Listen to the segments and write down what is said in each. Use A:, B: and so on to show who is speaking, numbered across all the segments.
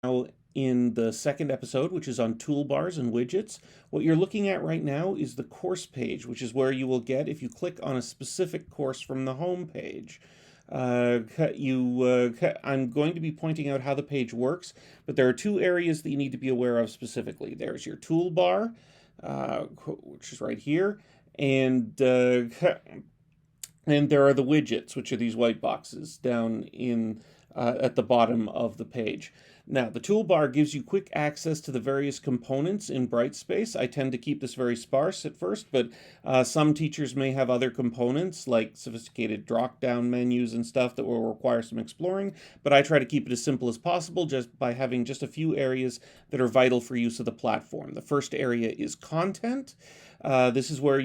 A: Now, in the second episode, which is on toolbars and widgets, what you're looking at right now is the course page, which is where you will get if you click on a specific course from the home page. I'm going to be pointing out how the page works, but there are two areas that you need to be aware of specifically. There's your toolbar, which is right here, and there are the widgets, which are these white boxes down in at the bottom of the page. Now, the toolbar gives you quick access to the various components in Brightspace. I tend to keep this very sparse at first, but some teachers may have other components like sophisticated drop-down menus and stuff that will require some exploring, but I try to keep it as simple as possible just by having just a few areas that are vital for use of the platform. The first area is content. This is where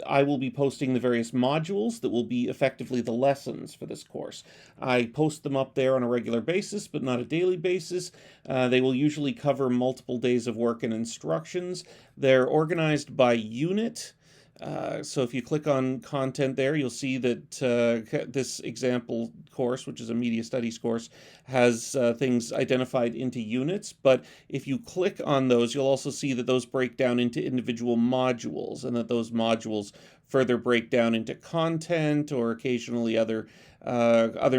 A: I will be posting the various modules that will be effectively the lessons for this course. I post them up there on a regular basis, but not a daily basis. They will usually cover multiple days of work and instructions. They're organized by unit. So if you click on content there, you'll see that this example course, which is a media studies course, has things identified into units. But if you click on those, you'll also see that those break down into individual modules, and that those modules further break down into content or occasionally other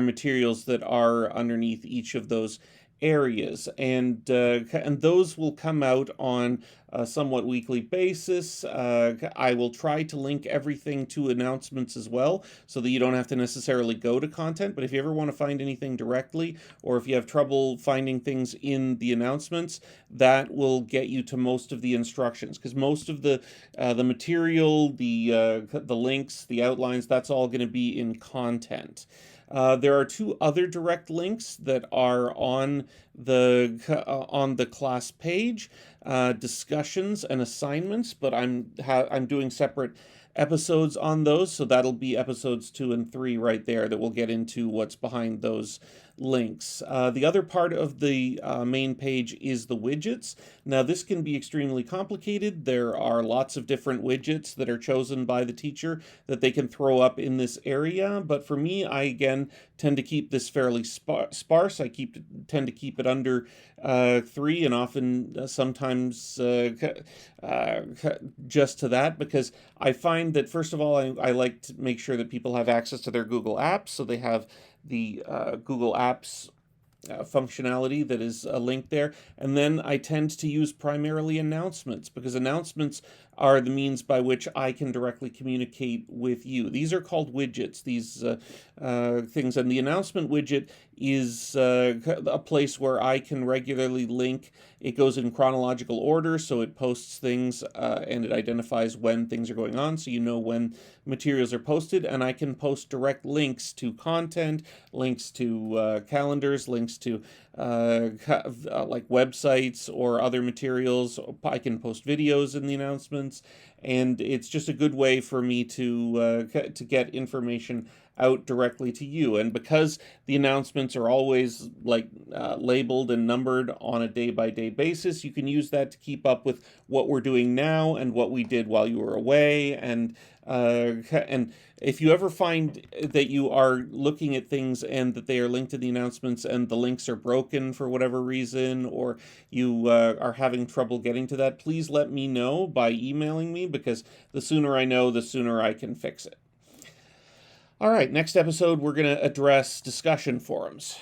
A: materials that are underneath each of those areas, and those will come out on a somewhat weekly basis. I will try to link everything to announcements as well, so that you don't have to necessarily go to content, but if you ever want to find anything directly, or if you have trouble finding things in the announcements, that will get you to most of the instructions, because most of the material, the links, the outlines, that's all going to be in content. There are two other direct links that are on the class page, discussions and assignments, but I'm doing separate episodes on those, so that'll be episodes 2 and 3 right there that will get into what's behind those links. The other part of the main page is the widgets. Now, this can be extremely complicated. There are lots of different widgets that are chosen by the teacher that they can throw up in this area, but for me, I again tend to keep this fairly sparse. I tend to keep it under 3, and often sometimes just to that, because I find that, first of all, I like to make sure that people have access to their Google Apps, so they have the Google Apps functionality that is linked there. And then I tend to use primarily announcements, because announcements are the means by which I can directly communicate with you. These are called widgets, these things, and the announcement widget is a place where I can regularly link. It goes in chronological order, so it posts things and it identifies when things are going on, so you know when materials are posted, and I can post direct links to content, links to calendars, links to like websites or other materials. I can post videos in the announcements, and it's just a good way for me to get information out directly to you. And because the announcements are always labeled and numbered on a day-by-day basis, you can use that to keep up with what we're doing now and what we did while you were away. And if you ever find that you are looking at things and that they are linked to the announcements and the links are broken for whatever reason, or you are having trouble getting to that, please let me know by emailing me, because the sooner I know, the sooner I can fix it. All right, next episode, we're going to address discussion forums.